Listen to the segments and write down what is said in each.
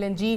LNG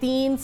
3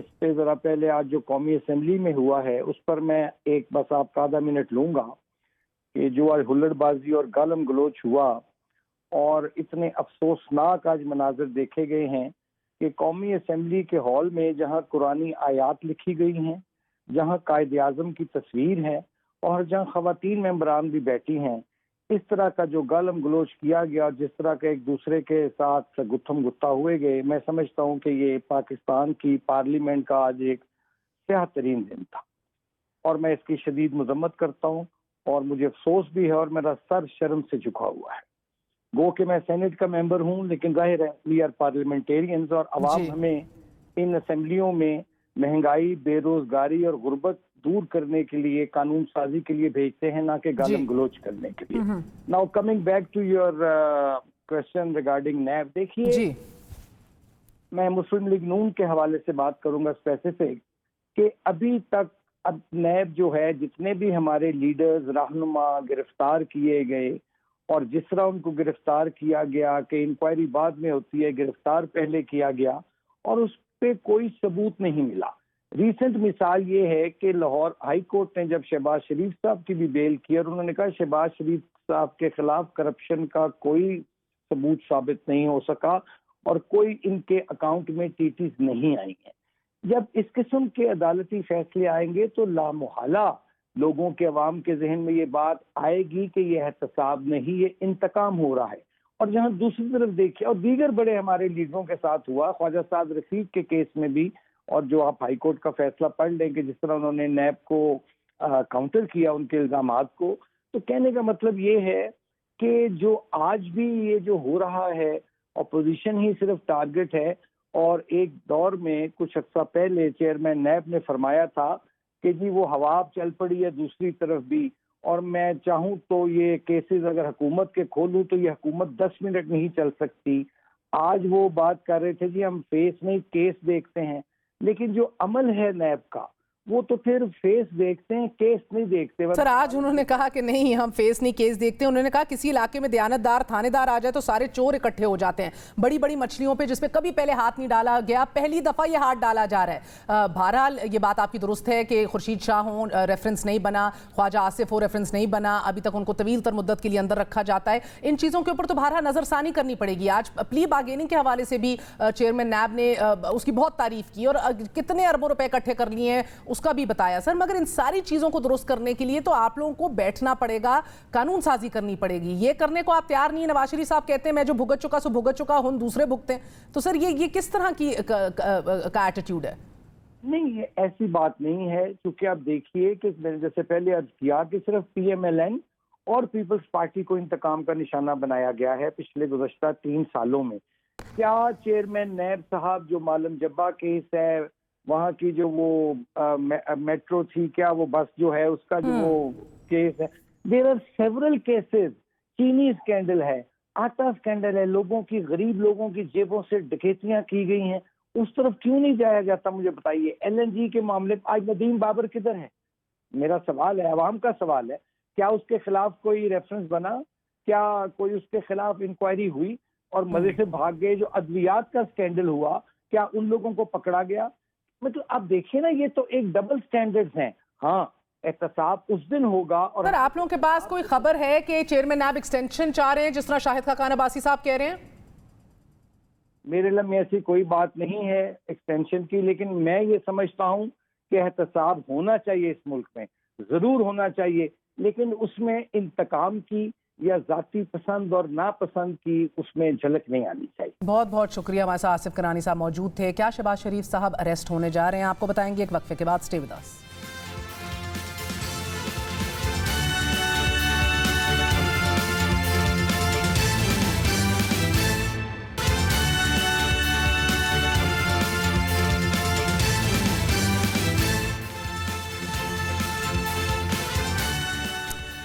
اس پہ ذرا پہلے آج جو قومی اسمبلی میں ہوا ہے اس پر میں ایک بس آپ کا آدھا منٹ لوں گا کہ جو آج ہلڑ بازی اور گالم گلوچ ہوا اور اتنے افسوسناک آج مناظر دیکھے گئے ہیں کہ قومی اسمبلی کے ہال میں جہاں قرآنی آیات لکھی گئی ہیں، جہاں قائد اعظم کی تصویر ہے اور جہاں خواتین ممبران بھی بیٹھی ہیں، اس طرح کا جو گالم گلوچ کیا گیا اور جس طرح کے ایک دوسرے کے ساتھ گتھم گتا ہوئے گئے، میں سمجھتا ہوں کہ یہ پاکستان کی پارلیمنٹ کا آج ایک سیاہ ترین دن تھا اور میں اس کی شدید مذمت کرتا ہوں اور مجھے افسوس بھی ہے اور میرا سر شرم سے جھکا ہوا ہے۔ گو کہ میں سینٹ کا ممبر ہوں لیکن ظاہر ہے وی آر پارلیمنٹیرینز اور عوام ہمیں ان اسمبلیوں میں مہنگائی، بے روزگاری اور غربت دور کرنے کے لیے، قانون سازی کے لیے بھیجتے ہیں، نہ کہ گالم گلوچ کرنے کے لیے۔ Now coming back to your question regarding NAB, دیکھیے میں مسلم لیگ نون کے حوالے سے بات کروں گا اسپیسیفک کہ ابھی تک اب نیب جو ہے جتنے بھی ہمارے لیڈرز رہنما گرفتار کیے گئے اور جس طرح ان کو گرفتار کیا گیا کہ انکوائری بعد میں ہوتی ہے، گرفتار پہلے کیا گیا اور اس پہ کوئی ثبوت نہیں ملا۔ ریسنٹ مثال یہ ہے کہ لاہور ہائی کورٹ نے جب شہباز شریف صاحب کی بھی بیل کی اور انہوں نے کہا شہباز شریف صاحب کے خلاف کرپشن کا کوئی ثبوت ثابت نہیں ہو سکا اور کوئی ان کے اکاؤنٹ میں ٹیٹیز نہیں آئی ہیں۔ جب اس قسم کے عدالتی فیصلے آئیں گے تو لامحالہ لوگوں کے عوام کے ذہن میں یہ بات آئے گی کہ یہ احتساب نہیں، یہ انتقام ہو رہا ہے۔ اور جہاں دوسری طرف دیکھیں اور دیگر بڑے ہمارے لیڈروں کے ساتھ ہوا، خواجہ سعد رفیق کے کیس میں بھی، اور جو آپ ہائی کورٹ کا فیصلہ پڑھ لیں کہ جس طرح انہوں نے نیب کو کاؤنٹر کیا ان کے الزامات کو، تو کہنے کا مطلب یہ ہے کہ جو آج بھی یہ جو ہو رہا ہے اپوزیشن ہی صرف ٹارگٹ ہے۔ اور ایک دور میں کچھ عرصہ پہلے چیئرمین نیب نے فرمایا تھا کہ جی وہ ہوا چل پڑی ہے دوسری طرف بھی، اور میں چاہوں تو یہ کیسز اگر حکومت کے کھولوں تو یہ حکومت 10 منٹ نہیں چل سکتی۔ آج وہ بات کر رہے تھے جی ہم فیس نہیں کیس دیکھتے ہیں، لیکن جو عمل ہے نیب کا وہ تو پھر فیس دیکھتے ہیں، کیس نہیں دیکھتے۔ سر آج انہوں نے کہا کہ نہیں ہم فیس نہیں کیس دیکھتے، انہوں نے کہا کسی علاقے میں دیانتدار تھانے دار آ جائے تو سارے چور اکٹھے ہو جاتے ہیں، بڑی بڑی مچھلیوں پہ جس پہ کبھی پہلے ہاتھ نہیں ڈالا گیا پہلی دفعہ یہ ہاتھ ڈالا جا رہا ہے۔ بہرحال یہ بات آپ کی درست ہے کہ خورشید شاہ ہوں ریفرنس نہیں بنا، خواجہ آصف ہو ریفرنس نہیں بنا، ابھی تک ان کو طویل تر مدت کے لیے اندر رکھا جاتا ہے۔ ان چیزوں کے اوپر تو بہرحال نظر ثانی کرنی پڑے گی۔ آج پلی بارگیننگ کے حوالے سے بھی چیئرمین نیب نے اس کی بہت تعریف کی اور کتنے اربوں روپے اکٹھے کر لیے ہیں اس کا بھی بتایا۔ سر مگر ان ساری چیزوں کو درست کرنے کے لیے تو آپ لوگوں کو بیٹھنا پڑے گا، قانون سازی کرنی پڑے گی، یہ کرنے کو آپ تیار نہیں ہیں۔ نواز شریف صاحب کہتے ہیں میں جو بھگت چکا سو بھگت چکا ہوں، دوسرے بھگتے ہیں، تو سر یہ کس طرح کی کا ایٹیٹیوڈ ہے؟ نہیں، یہ ایسی بات نہیں ہے، کیونکہ آپ دیکھیے کہ میں نے جیسے پہلے عرض کیا کہ صرف پی ایم ایل این اور پیپلز پارٹی کو انتقام کا نشانہ بنایا گیا ہے پچھلے گزشتہ 3 سالوں میں۔ کیا چیئرمین نیب صاحب جو معلم جبہ کیس ہے، وہاں کی جو وہ میٹرو تھی، کیا وہ بس جو ہے اس کا جو وہ کیس ہے، دیر آر سیورل کیسز، چینی اسکینڈل ہے، آٹا اسکینڈل ہے، لوگوں کی غریب لوگوں کی جیبوں سے ڈکیتیاں کی گئی ہیں، اس طرف کیوں نہیں جایا جاتا مجھے بتائیے۔ ایل این جی کے معاملے آج ندیم بابر کدھر ہے؟ میرا سوال ہے، عوام کا سوال ہے، کیا اس کے خلاف کوئی ریفرنس بنا؟ کیا کوئی اس کے خلاف انکوائری ہوئی؟ اور مزے سے بھاگ گئے جو ادویات کا اسکینڈل ہوا، کیا ان لوگوں کو پکڑا گیا؟ مطلب آپ دیکھیں نا، یہ تو ایک ڈبل سٹینڈرڈز ہیں۔ ہاں احتساب اس دن ہوگا۔ اور سر آپ لوگوں کے پاس کوئی خبر ہے کہ چیئرمین نیب ایکسٹینشن چاہ رہے ہیں جس طرح شاہد خاقان عباسی صاحب کہہ رہے ہیں؟ میرے علم میں ایسی کوئی بات نہیں ہے ایکسٹینشن کی، لیکن میں یہ سمجھتا ہوں کہ احتساب ہونا چاہیے اس ملک میں، ضرور ہونا چاہیے، لیکن اس میں انتقام کی یا ذاتی پسند اور ناپسند کی اس میں جھلک نہیں آنی چاہیے۔ بہت بہت شکریہ، ہمارے ساتھ آصف کرانی صاحب موجود تھے۔ کیا شہباز شریف صاحب اریسٹ ہونے جا رہے ہیں؟ آپ کو بتائیں گے ایک وقفے کے بعد، سٹے ود اس۔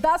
10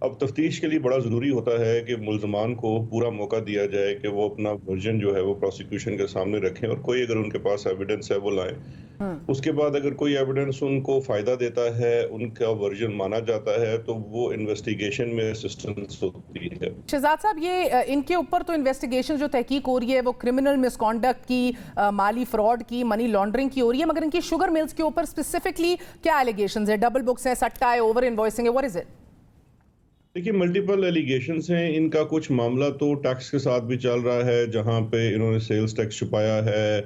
اب تفتیش کے لیے بڑا ضروری ہوتا ہے کہ ملزمان کو پورا موقع دیا جائے کہ وہ اپنا ورژن جو ہے وہ پروسیکیوشن کے سامنے رکھیں، اور کوئی اگر ان کے پاس ایویڈنس ہے وہ لائیں. اس کے بعد اگر کوئی ایویڈنس ان کو فائدہ دیتا ہے، ان کا ورژن مانا جاتا ہے، تو وہ انویسٹیگیشن میں اسسٹنس ہوتی ہے. شہزاد صاحب، یہ ان کے اوپر تو انویسٹیگیشن جو تحقیق ہو رہی ہے وہ کرمنل مس کانڈکٹ کی، مالی فراڈ کی، منی لانڈرنگ کی ہو رہی ہے، مگر ان کی شوگر ملز کے اوپر اسپیسیفکلی کیا ایلیگیشنز ہیں؟ ڈبل بکس ہیں، سٹا ہے، اوور انوائسنگ ہے، واٹ از اٹ؟ دیکھیے ملٹیپل ایلیگیشنز ہیں. ان کا کچھ معاملہ تو ٹیکس کے ساتھ بھی چل رہا ہے، جہاں پہ انہوں نے سیلز ٹیکس چھپایا ہے،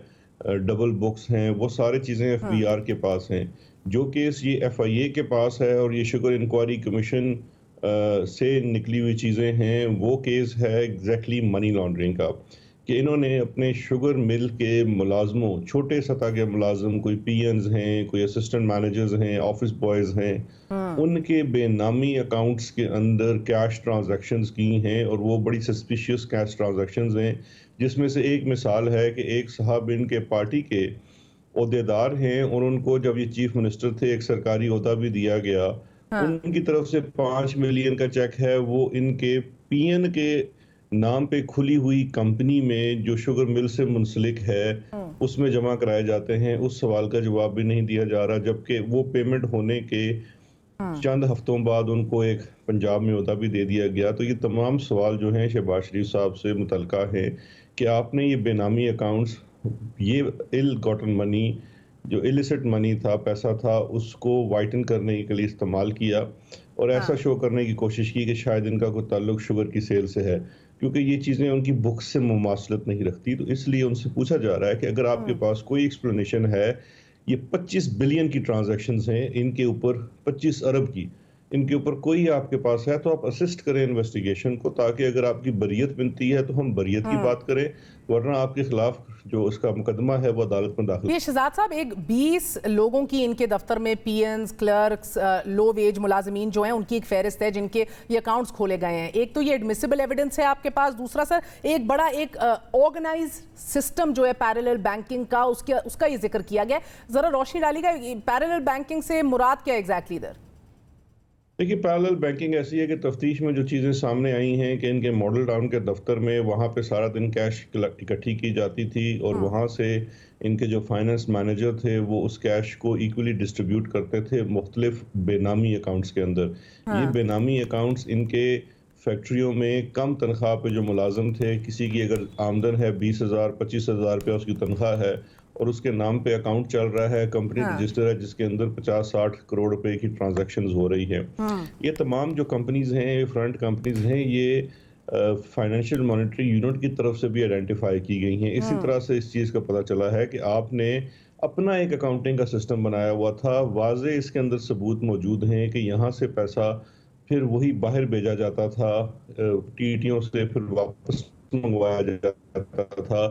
ڈبل بکس ہیں، وہ سارے چیزیں ایف بی آر کے پاس ہیں. جو کیس یہ ایف آئی اے کے پاس ہے اور یہ شوگر انکوائری کمیشن سے نکلی ہوئی چیزیں ہیں، وہ کیس ہے ایگزیکٹلی منی لانڈرنگ کا، کہ انہوں نے اپنے شوگر مل کے ملازموں، چھوٹے سطح کے ملازم، کوئی پی اینز ہیں، کوئی اسسٹنٹ مینیجرز ہیں، آفس بوائز ہیں، ان کے بے نامی اکاؤنٹس کے اندر کیش ٹرانزیکشنز کی ہیں، اور وہ بڑی سسپیشیس کیش ٹرانزیکشنز ہیں. جس میں سے ایک مثال ہے کہ ایک صاحب ان کے پارٹی کے عہدیدار ہیں، اور ان کو جب یہ چیف منسٹر تھے ایک سرکاری عہدہ بھی دیا گیا. ان کی طرف سے 5 ملین کا چیک ہے، وہ ان کے پی این کے نام پہ کھلی ہوئی کمپنی میں جو شوگر مل سے منسلک ہے اس میں جمع کرائے جاتے ہیں. اس سوال کا جواب بھی نہیں دیا جا رہا، جبکہ وہ پیمنٹ ہونے کے چند ہفتوں بعد ان کو ایک پنجاب میں عہدہ بھی دے دیا گیا. تو یہ تمام سوال جو ہیں شہباز شریف صاحب سے متعلقہ ہیں کہ آپ نے یہ بے نامی اکاؤنٹس، یہ ال گاٹن منی، جو السٹ منی تھا، پیسہ تھا، اس کو وائٹن کرنے کے لیے استعمال کیا، اور ایسا شو کرنے کی کوشش کی کہ شاید ان کا کوئی تعلق شوگر کی سیل سے ہے، کیونکہ یہ چیزیں ان کی بکس سے مماثلت نہیں رکھتی. تو اس لیے ان سے پوچھا جا رہا ہے کہ اگر آپ کے پاس کوئی ایکسپلینیشن ہے، یہ 25 بلین کی ٹرانزیکشنز ہیں، ان کے اوپر 25 ارب کی، ان کے اوپر کوئی آپ کے پاس ہے تو آپ اسسٹ کریں انویسٹیگیشن کو، تاکہ اگر آپ کی بریت بنتی ہے تو ہم بریت کی بات کریں، ورنہ آپ کے خلاف جو اس کا مقدمہ ہے وہ عدالت میں داخل. یہ شہزاد صاحب، ایک 20 لوگوں کی ان کے دفتر میں پی اینز، کلرکس، لو ویج ملازمین جو ہیں، ان کی ایک فہرست ہے جن کے یہ اکاؤنٹس کھولے گئے ہیں. ایک تو یہ ایڈمیسیبل ایویڈنس ہے آپ کے پاس، دوسرا سر ایک بڑا ایک آرگنائز سسٹم جو ہے پیرالل بینکنگ کا، اس کا یہ ذکر کیا گیا ہے. ذرا روشنی ڈالی گا پیرالل بینکنگ سے مراد کیا ایگزیکٹلی ادھر؟ دیکھیے پیرالل بینکنگ ایسی ہے کہ تفتیش میں جو چیزیں سامنے آئی ہیں کہ ان کے ماڈل ٹاؤن کے دفتر میں وہاں پہ سارا دن کیش اکٹھی کی جاتی تھی، اور وہاں سے ان کے جو فائنانس مینیجر تھے وہ اس کیش کو ایکولی ڈسٹریبیوٹ کرتے تھے مختلف بے نامی اکاؤنٹس کے اندر. یہ بے نامی اکاؤنٹس ان کے فیکٹریوں میں کم تنخواہ پہ جو ملازم تھے، کسی کی اگر آمدن ہے 20,000 25,000 روپیہ اس کی تنخواہ ہے، اور اس کے نام پہ اکاؤنٹ چل رہا ہے، کمپنی رجسٹر ہے جس کے اندر 50-60 کروڑ روپے کی ٹرانزیکشنز ہو رہی ہیں. یہ تمام جو کمپنیز ہیں، فرنٹ کمپنیز ہیں، یہ فائنینشیل مانیٹری یونٹ کی طرف سے بھی آئیڈینٹیفائی کی گئی ہیں. اسی طرح سے اس چیز کا پتہ چلا ہے کہ آپ نے اپنا ایک اکاؤنٹنگ کا سسٹم بنایا ہوا تھا. واضح اس کے اندر ثبوت موجود ہیں کہ یہاں سے پیسہ پھر وہی باہر بھیجا جاتا تھا، ٹی ٹیوں سے پھر واپس منگوایا جاتا تھا،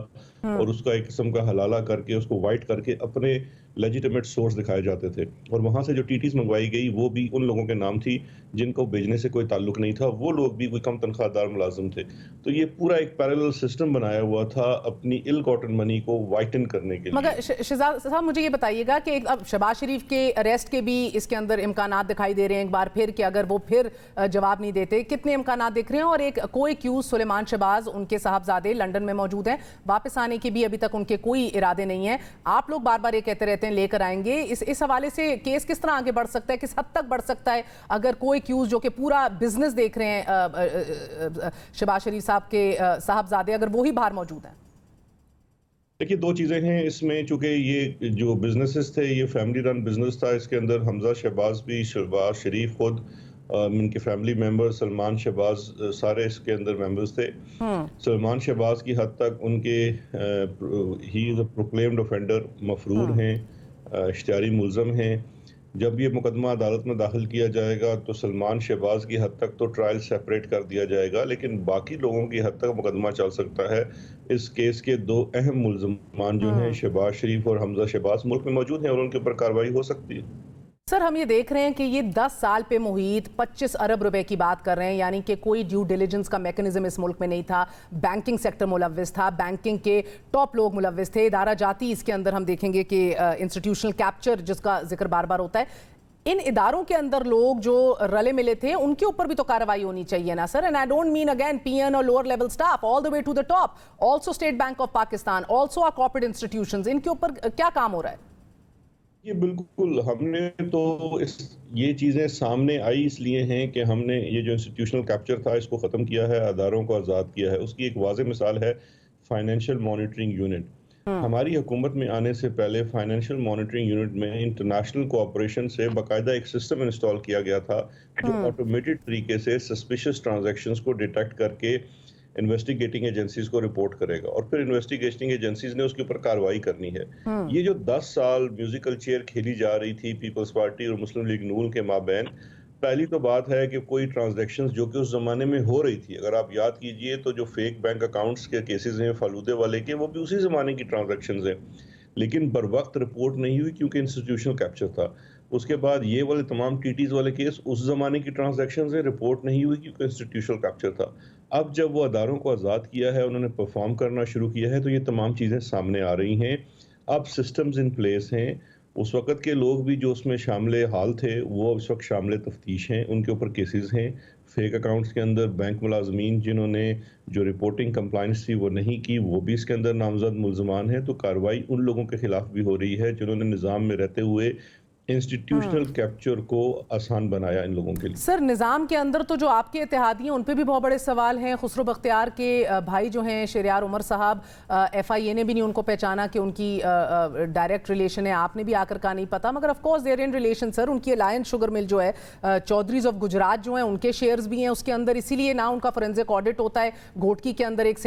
اور اس کا ایک قسم کا حلالہ کر کے اس کو وائٹ کر کے اپنے لیجیٹیمیٹ سورس دکھائے جاتے تھے. اور وہاں سے جو ٹی ٹیز منگوائی گئی وہ بھی ان لوگوں کے نام تھی جن کو بھیجنے سے کوئی تعلق نہیں تھا، وہ لوگ بھی کوئی کم تنخواہ دار ملازم تھے. تو یہ پورا ایک پیرالل سسٹم بنایا ہوا تھا اپنی ال گاٹن منی کو وائٹن کرنے کے لیے. مگر شہزاد صاحب مجھے یہ بتائیے گا کہ اب شہباز شریف کے اریسٹ کے بھی اس کے اندر امکانات دکھائی دے رہے ہیں ایک بار پھر، کہ اگر وہ پھر جواب نہیں دیتے، کتنے امکانات دکھ رہے ہیں؟ اور ایک کوئی کیوز سلیمان شہباز، ان کے صاحبزادے لنڈن میں موجود ہیں، واپس آنے کے بھی ابھی تک ان کے کوئی ارادے نہیں ہیں. آپ لوگ بار بار یہ کہتے رہتے ہیں لے کر آئیں گے، اس حوالے سے کیس کس طرح آگے بڑھ سکتا ہے، کس حد تک بڑھ سکتا ہے اگر کوئی کیوز جو کہ پورا بزنس دیکھ رہے ہیں شہباز شریف صاحب کے صاحبزادے، اگر وہی باہر موجود ہیں؟ دیکھیے دو چیزیں ہیں اس میں، چونکہ یہ جو بزنسز تھے یہ فیملی رن بزنس تھا، اس کے اندر حمزہ شہباز بھی، شہباز شریف خود، ان کے فیملی ممبر، سلمان شہباز، سارے اس کے اندر ممبرز تھے. سلمان شہباز کی حد تک ان کے ہی از اے پروکلیمڈ اوفینڈر، مفرور ہیں، اشتہاری ملزم ہیں. جب یہ مقدمہ عدالت میں داخل کیا جائے گا تو سلمان شہباز کی حد تک تو ٹرائل سیپریٹ کر دیا جائے گا، لیکن باقی لوگوں کی حد تک مقدمہ چل سکتا ہے. اس کیس کے 2 اہم ملزمان جو ہیں شہباز شریف اور حمزہ شہباز ملک میں موجود ہیں، اور ان کے اوپر کارروائی ہو سکتی ہے. سر ہم یہ دیکھ رہے ہیں کہ یہ 10 سال پہ محیط 25 ارب روپے کی بات کر رہے ہیں، یعنی کہ کوئی ڈیو ڈیلیجنس کا میکنزم اس ملک میں نہیں تھا. بینکنگ سیکٹر ملوث تھا، بینکنگ کے ٹاپ لوگ ملوث تھے، ادارہ جاتی اس کے اندر ہم دیکھیں گے کہ انسٹیٹیوشنل کیپچر جس کا ذکر بار بار ہوتا ہے. ان اداروں کے اندر لوگ جو رلے ملے تھے ان کے اوپر بھی تو کارروائی ہونی چاہیے نا sir. And I don't mean again P N اور lower level staff, all the way to the top, also State Bank of Pakistan, also our corporate institutions. ان کے اوپر کیا کام ہو رہا ہے؟ یہ بالکل ہم نے تو یہ چیزیں سامنے آئی اس لیے ہیں کہ ہم نے یہ جو انسٹیٹیوشنل کیپچر تھا اس کو ختم کیا ہے, اداروں کو آزاد کیا ہے. اس کی ایک واضح مثال ہے فائنینشیل مانیٹرنگ یونٹ. ہماری حکومت میں آنے سے پہلے فائنینشیل مانیٹرنگ یونٹ میں انٹرنیشنل کوآپریشن سے باقاعدہ ایک سسٹم انسٹال کیا گیا تھا جو آٹومیٹڈ طریقے سے سسپیشس ٹرانزیکشنز کو ڈیٹیکٹ کر کے انویسٹیگیٹنگ ایجنسیز کو رپورٹ کرے گا, اور پھر انویسٹیگیٹنگ ایجنسیز نے اس کے اوپر کارروائی کرنی ہے. یہ جو 10 سال میوزیکل چیئر کھیلی جا رہی تھی پیپلز پارٹی اور مسلم لیگ نون کے مابین, پہلی تو بات ہے کہ کوئی ٹرانزیکشنز جو کہ اس زمانے میں ہو رہی تھی, اگر آپ یاد کیجئے تو جو فیک بینک اکاؤنٹس کے کیسز ہیں فالودے والے کے, وہ بھی اسی زمانے کی ٹرانزیکشنز ہیں, لیکن بر وقت رپورٹ نہیں ہوئی کیونکہ انسٹیٹیوشنل کیپچر تھا. اس کے بعد یہ والے تمام ٹی ٹیز والے کیس اس زمانے کی ٹرانزیکشنز ہیں, رپورٹ نہیں ہوئی کیونکہ انسٹیٹیوشنل کیپچر تھا. اب جب وہ اداروں کو آزاد کیا ہے, انہوں نے پرفارم کرنا شروع کیا ہے, تو یہ تمام چیزیں سامنے آ رہی ہیں. اب سسٹمز ان پلیس ہیں. اس وقت کے لوگ بھی جو اس میں شامل حال تھے وہ اس وقت شامل تفتیش ہیں, ان کے اوپر کیسز ہیں. فیک اکاؤنٹس کے اندر بینک ملازمین جنہوں نے جو رپورٹنگ کمپلائنس تھی وہ نہیں کی, وہ بھی اس کے اندر نامزد ملزمان ہیں. تو کارروائی ان لوگوں کے خلاف بھی ہو رہی ہے جنہوں نے نظام میں رہتے ہوئے انسٹیٹیوشنل کیپچر کو آسان بنایا ان لوگوں کے لیے. سر نظام کے اندر تو جو آپ کے اتحادی ہیں ان پہ بھی بہت بڑے سوال ہیں. خسرو بختیار کے بھائی جو ہیں شہریار عمر صاحب, ایف آئی اے نے بھی نہیں ان کو پہچانا کہ ان کی ڈائریکٹ ریلیشن ہے, آپ نے بھی آ کر کہا نہیں پتا, مگر of course their in relation sir. ان کی الائنس شوگر مل جو ہے چودھریز آف گجرات جو ہیں ان کے شیئرز بھی ہیں اس کے اندر, اسی لیے نہ ان کا فورینزک آڈٹ ہوتا ہے. گھوٹکی کے اندر ایک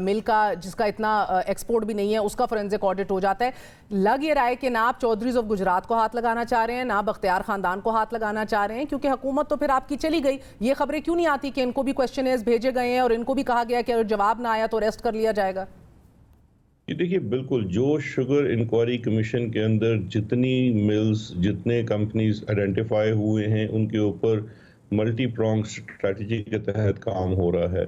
مل کا جس کا اتنا ایکسپورٹ بھی نہیں ہے اس کا فورینزک آڈٹ ہو جاتا ہے. لگ یہ رہا ہے کہ نہ آپ چودھریز آف گجرات کو ہاتھ لگانا چاہ رہے ہیں نہ بختیار خاندان کو ہاتھ لگانا چاہ رہے ہیں, کیونکہ حکومت تو پھر آپ کی چلی گئی. یہ خبریں کیوں نہیں آتی کہ ان کو بھی کویسچنرز بھیجے گئے ہیں اور ان کو بھی کہا گیا کہ اگر جواب نہ آیا تو اریسٹ کر لیا جائے گا؟ یہ دیکھیے بالکل جو شوگر انکوائری کمیشن کے اندر جتنی ملز جتنے کمپنیز آئیڈینٹیفائی ہوئے ہیں ان کے اوپر ملٹی پرونگ اسٹریٹجی کے تحت کام ہو رہا ہے.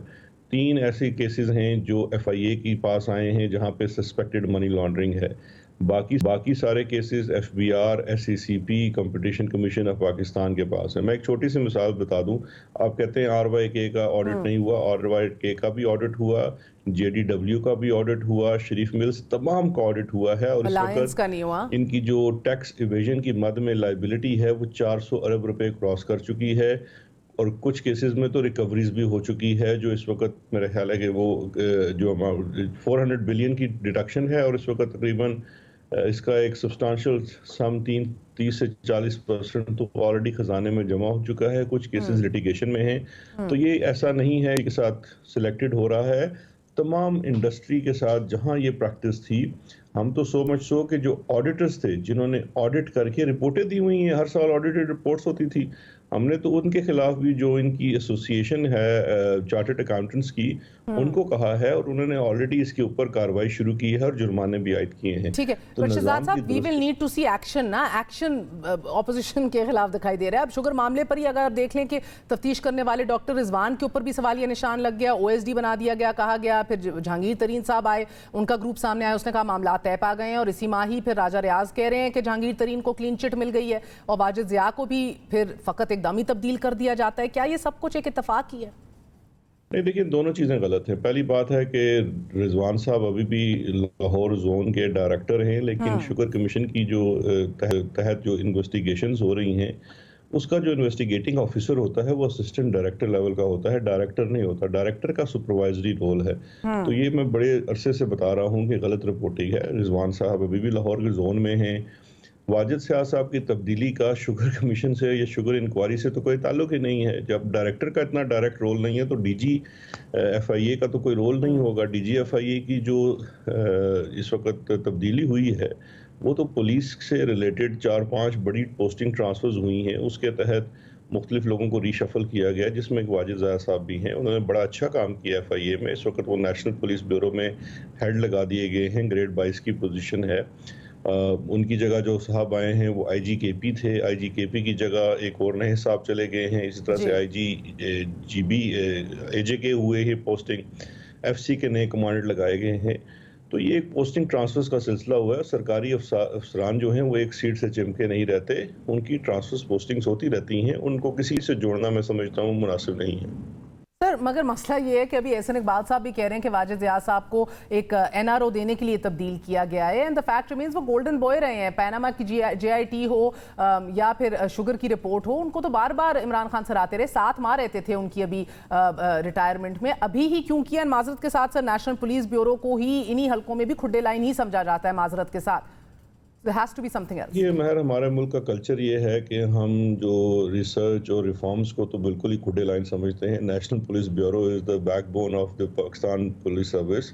3 ایسے کیسز ہیں جو ایف آئی اے کے پاس آئے ہیں جہاں پہ سسپیکٹڈ منی لانڈرنگ ہے. باقی سارے cases F B R, S C C P, competition commission of Pakistan کے پاس ہیں. میں ایک چھوٹی سی مثال بتا دوں, آپ کہتے ہیں آر وائی کے کا آڈٹ نہیں ہوا, آر وائی کے کا بھی آڈٹ ہوا, جے ڈی ڈبلیو کا بھی آڈٹ ہوا, شریف ملز تمام کا آڈٹ ہوا ہے, اور اس وقت ان کی جو ٹیکس ایویژن کی مد میں لائبلٹی ہے وہ 400 ارب روپے کراس کر چکی ہے, اور کچھ کیسز میں تو ریکوریز بھی ہو چکی ہے, جو اس وقت میرا خیال ہے کہ وہ جو 400 بلین کی ڈیڈکشن ہے, اور اس وقت تقریباً اس کا ایک سبسٹانشل سم 30 سے 40% تو آلریڈی خزانے میں جمع ہو چکا ہے. کچھ کیسز لیٹیگیشن میں ہیں. تو یہ ایسا نہیں ہے کہ ساتھ سلیکٹڈ ہو رہا ہے, تمام انڈسٹری کے ساتھ جہاں یہ پریکٹس تھی. ہم تو سو مچ سو کہ جو آڈیٹرز تھے جنہوں نے آڈٹ کر کے رپورٹیں دی ہوئی ہیں, ہر سال آڈیٹڈ رپورٹس ہوتی تھی, ہم نے تو ان کے خلاف بھی جو ان کی ایسوسیشن ہے چارٹرڈ اکاؤنٹنٹس کی ان کو کہا ہے, اور انہوں نے آلریڈی اس کے اوپر کارروائی شروع کی ہے اور جرمانے بھی عائد کیے ہیں. ٹھیک ہے, پر Shahzad sahab we will need to see action نا, ایکشن اپوزیشن کے خلاف دکھائی دے رہا ہے. اب شوگر معاملے پر ہی اگر آپ دیکھ لیں کہ تفتیش کرنے والے ڈاکٹر رضوان کے اوپر بھی سوالیہ نشان لگ گیا, او ایس ڈی بنا دیا گیا, کہا گیا. پھر جہانگیر ترین صاحب آئے, ان کا گروپ سامنے آیا, اس نے کہا معاملات طے پا گئے ہیں, اور اسی ماہ ہی پھر راجہ ریاض کہہ رہے ہیں کہ جہانگیر ترین کو کلین چٹ مل گئی ہے, اور واجد ضیاء کو بھی پھر فقط ایک دم ہی تبدیل کر دیا جاتا ہے. کیا یہ سب کچھ ایک اتفاق ہی ہے؟ نہیں دیکھیں, دونوں چیزیں غلط ہیں. پہلی بات ہے کہ رضوان صاحب ابھی بھی لاہور زون کے ڈائریکٹر ہیں, لیکن شوگر کمیشن کی جو تحت جو انویسٹیگیشنز ہو رہی ہیں اس کا جو انویسٹیگیٹنگ آفیسر ہوتا ہے وہ اسسٹنٹ ڈائریکٹر لیول کا ہوتا ہے, ڈائریکٹر نہیں ہوتا. ڈائریکٹر کا سپروائزری رول ہے. تو یہ میں بڑے عرصے سے بتا رہا ہوں کہ غلط رپورٹنگ ہے. رضوان صاحب ابھی بھی لاہور کے زون میں ہیں. واجد ضیاء صاحب کی تبدیلی کا شوگر کمیشن سے یا شوگر انکوائری سے تو کوئی تعلق ہی نہیں ہے. جب ڈائریکٹر کا اتنا ڈائریکٹ رول نہیں ہے تو ڈی جی ایف آئی اے کا تو کوئی رول نہیں ہوگا. ڈی جی ایف آئی اے کی جو اس وقت تبدیلی ہوئی ہے وہ تو پولیس سے ریلیٹڈ 4-5 بڑی پوسٹنگ ٹرانسفرز ہوئی ہیں, اس کے تحت مختلف لوگوں کو ری شفل کیا گیا, جس میں واجد ضیاء صاحب بھی ہیں. انہوں نے بڑا اچھا کام کیا ایف آئی اے میں. اس وقت وہ نیشنل پولیس بیورو میں ہیڈ لگا دیے گئے ہیں, گریڈ 22 کی پوزیشن ہے. ان کی جگہ جو صاحب آئے ہیں وہ آئی جی کے پی تھے, آئی جی کے پی کی جگہ ایک اور نئے صاحب چلے گئے ہیں. اسی طرح سے آئی جی بی اے جے کے ہوئے ہیں پوسٹنگ, ایف سی کے نئے کمانڈر لگائے گئے ہیں. تو یہ ایک پوسٹنگ ٹرانسفرز کا سلسلہ ہوا ہے. سرکاری افسران جو ہیں وہ ایک سیٹ سے چمکے نہیں رہتے, ان کی ٹرانسفرز پوسٹنگز ہوتی رہتی ہیں, ان کو کسی سے جوڑنا میں سمجھتا ہوں مناسب نہیں ہے. سر مگر مسئلہ یہ ہے کہ ابھی احسن اقبال صاحب بھی کہہ رہے ہیں کہ واجد ریاض صاحب کو ایک NRO دینے کے لیے تبدیل کیا گیا ہے, اینڈ دا فیکٹ ریمینز وہ گولڈن بوائے رہے ہیں. پیناما کی JIT ہو یا پھر شوگر کی رپورٹ ہو, ان کو تو بار بار عمران خان سر آتے رہے, 7 ماہ رہتے تھے ان کی ابھی ریٹائرمنٹ میں. ابھی ہی کیوں کیا؟ معذرت کے ساتھ سر نیشنل پولیس بیورو کو ہی انہی حلقوں میں بھی کھڈے لائن ہی سمجھا جاتا ہے معذرت کے ساتھ. There has to be something else. یہ مہر ہمارے ملک کا کلچر یہ ہے کہ ہم جو ریسرچ اور ریفارمز کو تو بالکل ہی کھڈے لائن سمجھتے ہیں. National police bureau is the back bone of the Pakistan police service.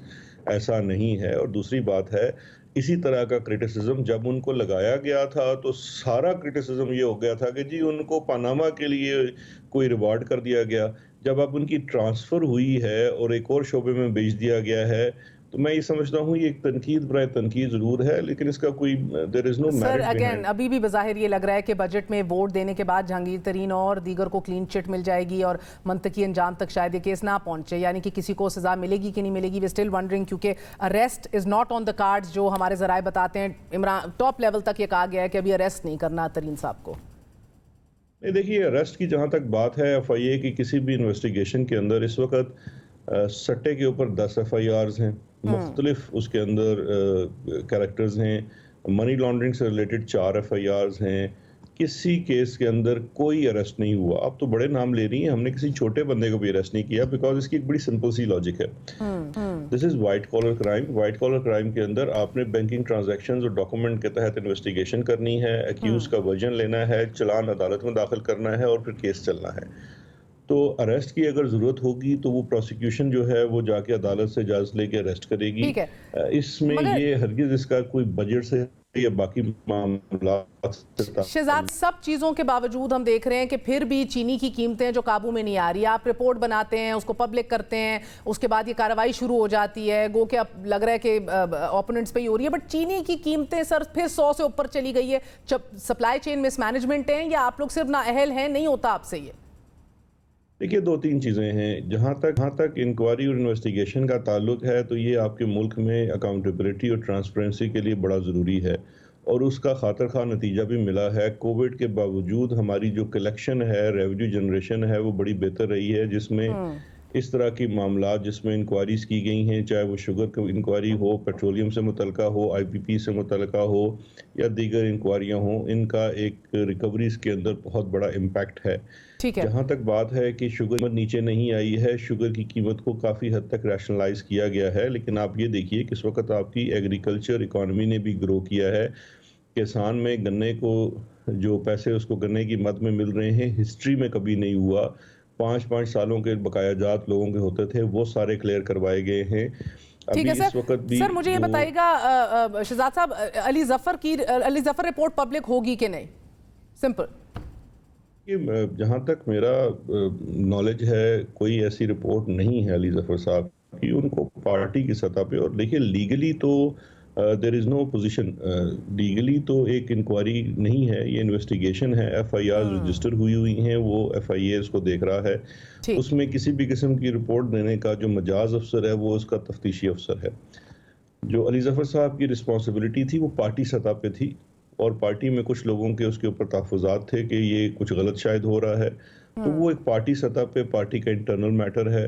ایسا نہیں ہے. اور دوسری بات ہے, اسی طرح کا کرٹیسزم جب ان کو لگایا گیا تھا تو سارا کرٹیسزم یہ ہو گیا تھا کہ جی ان کو پاناما کے لیے کوئی ریوارڈ کر دیا گیا. جب اب ان کی ٹرانسفر ہوئی ہے اور ایک اور شعبے میں بھیج دیا گیا ہے, تو میں یہ سمجھتا ہوں یہ ایک تنقید برائے تنقید ضرور ہے, لیکن اس کا کوئی there is no merit sir behind. Again ابھی بھی بظاہر یہ لگ رہا ہے کہ بجٹ میں ووٹ دینے کے بعد جہانگیر ترین اور دیگر کو کلین چٹ مل جائے گی اور منطقی انجام تک شاید یہ کیس نہ پہنچے, یعنی کہ کسی کو سزا ملے گی کہ نہیں ملے گی. وی اسٹل ونڈرنگ, کیونکہ arrest is not on the cards جو ہمارے ذرائع بتاتے ہیں. عمران ٹاپ لیول تک یہ کہا گیا ہے کہ ابھی اریسٹ نہیں کرنا ترین صاحب کو. دیکھیے اریسٹ کی جہاں تک بات ہے FIA کی کسی بھی انویسٹیگیشن کے اندر اس وقت سٹے کے اوپر 10 FIRs ہیں, مختلف اس کے اندر کریکٹرز ہیں, منی لانڈرنگ سے ریلیٹڈ 4 FIRs ہیں. کسی کیس کے اندر کوئی اریسٹ نہیں ہوا. اب تو بڑے نام لے رہی ہیں, ہم نے کسی چھوٹے بندے کو بھی اریسٹ نہیں کیا, بیکاز اس کی ایک بڑی سمپل سی لاجک ہے. This is white collar crime. White collar crime کے اندر آپ نے بینکنگ ٹرانزیکشنز اور ڈاکومنٹ کے تحت انویسٹیگیشن کرنی ہے, ایکیوز کا ورژن لینا ہے, چلان عدالت میں داخل کرنا ہے اور پھر کیس چلنا ہے. تو اریسٹ کی اگر ضرورت ہوگی تو وہ پروسیکیوشن جو ہے وہ جا کے عدالت سے اجازت لے کے اریسٹ کرے گی. اس میں یہ ہرگز اس کا کوئی بجٹ سے یا باقی معاملات. شہزاد سب چیزوں کے باوجود ہم دیکھ رہے ہیں کہ پھر بھی چینی کی قیمتیں جو قابو میں نہیں آ رہی. آپ رپورٹ بناتے ہیں, اس کو پبلک کرتے ہیں, اس کے بعد یہ کارروائی شروع ہو جاتی ہے, گو کہ اب لگ رہا ہے کہ اوپوننٹس پہ ہی ہو رہی ہے, بٹ چینی کی قیمتیں سر پھر 100 سے اوپر چلی گئی ہے. سپلائی چین مس مینجمنٹ ہے یا آپ لوگ صرف نااہل ہیں, نہیں ہوتا آپ سے یہ؟ دیکھیے 2-3 چیزیں ہیں. جہاں تک انکوائری اور انویسٹیگیشن کا تعلق ہے تو یہ آپ کے ملک میں اکاؤنٹیبلٹی اور ٹرانسپیرنسی کے لیے بڑا ضروری ہے, اور اس کا خاطر خواہ نتیجہ بھی ملا ہے. کووڈ کے باوجود ہماری جو کلیکشن ہے, ریونیو جنریشن ہے, وہ بڑی بہتر رہی ہے, جس میں اس طرح کی معاملات جس میں انکوائریز کی گئی ہیں, چاہے وہ شوگر کی انکوائری ہو, پیٹرولیم سے متعلقہ ہو, IPP سے متعلقہ ہو یا دیگر انکوائریاں ہوں, ان کا ایک ریکوریز کے اندر بہت بڑا امپیکٹ ہے. جہاں تک بات ہے کہ شوگر قیمت نیچے نہیں آئی ہے, شوگر کی قیمت کو کافی حد تک ریشنلائز کیا گیا ہے, لیکن آپ یہ دیکھیے کہ اس وقت آپ کی ایگریکلچر اکانومی نے بھی گرو کیا ہے. کسان میں گنے کو جو پیسے اس کو گنے کی مد میں مل رہے ہیں, ہسٹری میں کبھی نہیں ہوا. 5 سالوں کے بقایا جات لوگوں کے ہوتے تھے, وہ سارے کلیئر کروائے گئے ہیں. ٹھیک ہے سر, مجھے یہ بتائیے گا شہزاد صاحب, علی ظفر رپورٹ پبلک ہوگی کہ نہیں؟ سمپل. جہاں تک میرا نالج ہے کوئی ایسی رپورٹ نہیں ہے علی ظفر صاحب کی. ان کو پارٹی کی سطح پہ, اور دیکھیے لیگلی تو دیر از نو پوزیشن, لیگلی تو ایک انکوائری نہیں ہے, یہ انویسٹیگیشن ہے. FIRs رجسٹر ہوئی ہیں, وہ FIA اس کو دیکھ رہا ہے. اس میں کسی بھی قسم کی رپورٹ دینے کا جو مجاز افسر ہے وہ اس کا تفتیشی افسر ہے. جو علی ظفر صاحب کی رسپانسبلٹی تھی وہ پارٹی سطح پہ تھی, اور پارٹی میں کچھ لوگوں کے اس کے اوپر تحفظات تھے کہ یہ کچھ غلط شاید ہو رہا ہے, تو وہ ایک پارٹی سطح پہ, پارٹی کا انٹرنل میٹر ہے,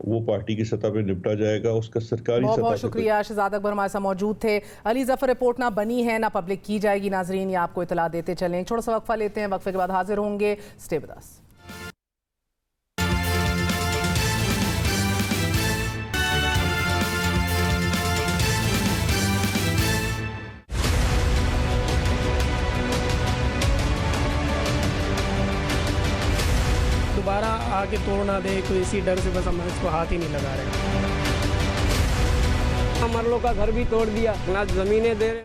وہ پارٹی کی سطح پہ نپٹا جائے گا. اس کا سرکاری سطح. بہت شکریہ شہزاد اکبر ہمارے ساتھ موجود تھے. علی ظفر رپورٹ نہ بنی ہے نہ پبلک کی جائے گی. ناظرین یہ آپ کو اطلاع دیتے چلیں. ایک چھوٹا سا وقفہ لیتے ہیں, وقفے کے بعد حاضر ہوں گے. Stay with us. دوبارہ آگے توڑ نہ دے کوئی, اسی ڈر سے بس ہم اس کو ہاتھ ہی نہیں لگا رہے. ہم لوگ کا گھر بھی توڑ دیا, نہ زمینیں دے رہے.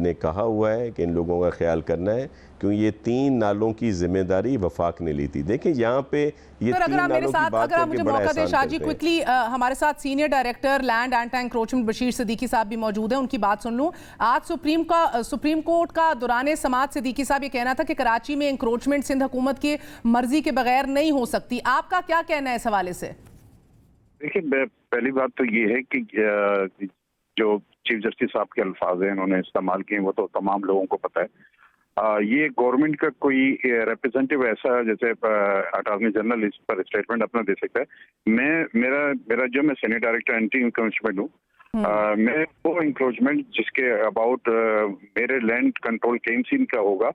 نے کہا ہوا ہے کہ ان لوگوں کا خیال کرنا ہے، کیوں یہ 3 نالوں کی ذمہ داری وفاق نے لی تھی۔ دیکھیں یہاں پہ یہ 3 نالوں کی بات کر کے بڑا احسان کرتے ہیں۔ شاہ جی کوئکلی ہمارے ساتھ senior director land anti encroachment Bashir Siddiqui sahib بھی موجود ہیں، ان کی بات سن لوں۔ آج سپریم کورٹ کا دوران سماعت صدیقی صاحب یہ کہنا تھا کہ کراچی میں انکروچمنٹ سندھ حکومت کی مرضی کے بغیر نہیں ہو سکتی، آپ کا کیا کہنا ہے اس حوالے سے؟ دیکھیں پہلی بات تو یہ ہے کہ جو چیف جسٹس صاحب کے الفاظ ہیں انہوں نے استعمال کیے وہ تو تمام لوگوں کو پتہ ہے۔ یہ گورنمنٹ کا کوئی ریپرزینٹیو ایسا جیسے اٹارنی جنرل اس پر اسٹیٹمنٹ اپنا دے سکتا ہے۔ میرا جو میں سینئر ڈائریکٹر اینٹی انکروچمنٹ ہوں، میں وہ انکروچمنٹ جس کے اباؤٹ میرے لینڈ کنٹرول کیمسین کا ہوگا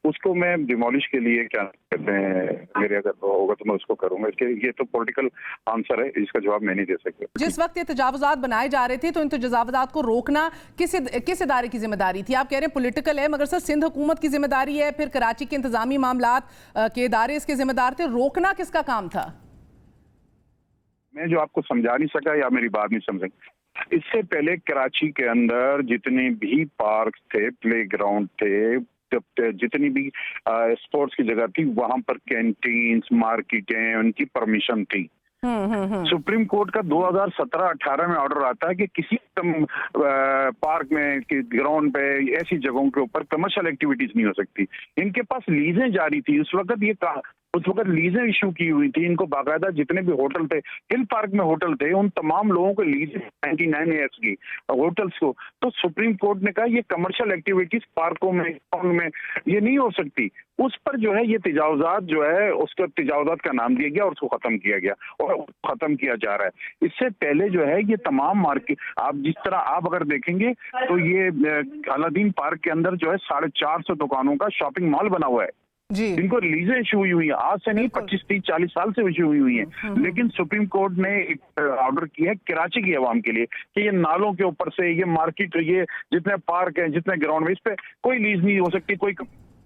اس کو میں ڈیمولش کے لیے کیا کہتے ہیں میرے اگر ہوگا تو میں اس کو کروں گا۔ اس کے یہ تو پولیٹیکل آنسر ہے، اس کا جواب میں نہیں دے سکتا۔ جس وقت یہ تجاوزات بنائے جا رہے تھے تو ان تجاوزات کو روکنا کس ادارے کی ذمہ داری تھی؟ آپ کہہ رہے ہیں پولیٹیکل ہے، مگر سر سندھ حکومت کی ذمہ داری ہے، پھر کراچی کے انتظامی معاملات کے ادارے اس کے ذمہ دار تھے، روکنا کس کا کام تھا؟ میں جو آپ کو سمجھا نہیں سکا یا میری بات نہیں سمجھیں، اس سے پہلے کراچی کے اندر جتنے بھی پارک تھے، پلے گراؤنڈ تھے، جتنی بھی اسپورٹس کی جگہ تھی وہاں پر کینٹینز، مارکیٹیں، ان کی پرمیشن تھی۔ سپریم کورٹ کا 2017-18 میں آرڈر آتا ہے کہ کسی پارک میں گراؤنڈ پہ ایسی جگہوں کے اوپر کمرشل ایکٹیویٹیز نہیں ہو سکتی۔ ان کے پاس لیزیں جاری تھی اس وقت لیزیں ایشو کی ہوئی تھی ان کو باقاعدہ، جتنے بھی ہوٹل تھے، ہل پارک میں ہوٹل تھے، ان تمام لوگوں کو لیزیں 99 ایئرس کی ہوٹلس کو۔ تو سپریم کورٹ نے کہا یہ کمرشل ایکٹیویٹیز پارکوں میں یہ نہیں ہو سکتی۔ اس پر جو ہے یہ تجاوزات جو ہے اس کو تجاوزات کا نام دیا گیا اور اس کو ختم کیا گیا اور ختم کیا جا رہا ہے۔ اس سے پہلے جو ہے یہ تمام مارکیٹ آپ جس طرح آپ اگر دیکھیں گے تو یہ الادین پارک کے اندر جو ہے 450 دکانوں کا شاپنگ مال بنا ہوا ہے جن کو ریلیزیں ایشو ہوئی ہوئی ہیں، آج سے نہیں 25, 30, 40 سال سے ایشو ہوئی ہیں۔ لیکن سپریم کورٹ نے ایک آرڈر کیا ہے کراچی کی عوام کے لیے کہ یہ نالوں کے اوپر سے یہ مارکیٹ، یہ جتنے پارک ہیں، جتنے گراؤنڈ میں، اس پہ کوئی لیز نہیں ہو سکتی، کوئی۔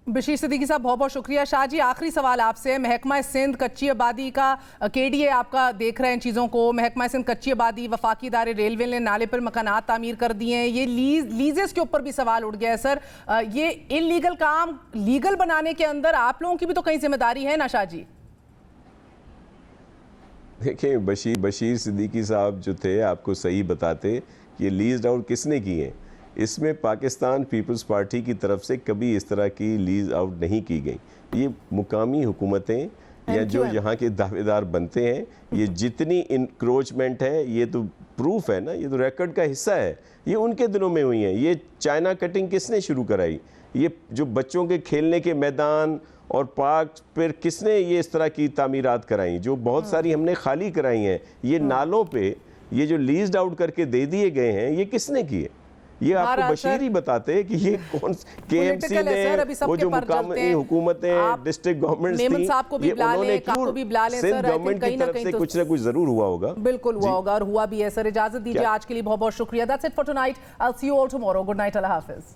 بشیر صدیقی صاحب بہت بہت شکریہ۔ شاہ جی آخری سوال آپ سے، محکمہ سندھ کچی آبادی کا KDA آپ کا دیکھ رہے ہیں چیزوں کو، محکمہ سندھ کچی آبادی، وفاقی ادارے ریلوے نے نالے پر مکانات تعمیر کر دیے ہیں، یہ لیزز کے اوپر بھی سوال اٹھ گیا ہے۔ سر یہ انلیگل کام لیگل بنانے کے اندر آپ لوگوں کی بھی تو کہیں ذمہ داری ہے نا شاہ جی؟ دیکھیں بشیر صدیقی صاحب جو تھے آپ کو صحیح بتاتے کہ یہ لیزڈ آؤٹ کس نے کی ہیں۔ اس میں پاکستان پیپلز پارٹی کی طرف سے کبھی اس طرح کی لیز آؤٹ نہیں کی گئی۔ یہ مقامی حکومتیں یا جو یہاں کے دعوے دار بنتے ہیں، یہ جتنی انکروچمنٹ ہے یہ تو پروف ہے نا، یہ تو ریکارڈ کا حصہ ہے، یہ ان کے دنوں میں ہوئی ہیں۔ یہ چائنا کٹنگ کس نے شروع کرائی؟ یہ جو بچوں کے کھیلنے کے میدان اور پارک پر کس نے یہ اس طرح کی تعمیرات کرائیں، جو بہت ساری ہم نے خالی کرائی ہیں۔ یہ نالوں پہ یہ جو لیزڈ آؤٹ کر کے دے دیے گئے ہیں یہ کس نے کیے؟ یہ آپ کو بشیر ہی بتاتے کہ یہ کون KMC نے وہ جو مقامی حکومتیں ڈسٹرکٹ گورنمنٹس تھیں یہ انہوں نے سندھ گورنمنٹ کی طرف سے کچھ نہ کچھ ضرور ہوا ہوگا۔ بالکل ہوا ہوگا اور ہوا بھی ہے۔ سر اجازت دیجیے آج کے لیے بہت بہت شکریہ۔ That's it for tonight. I'll see you all tomorrow. Good night. اللہ حافظ۔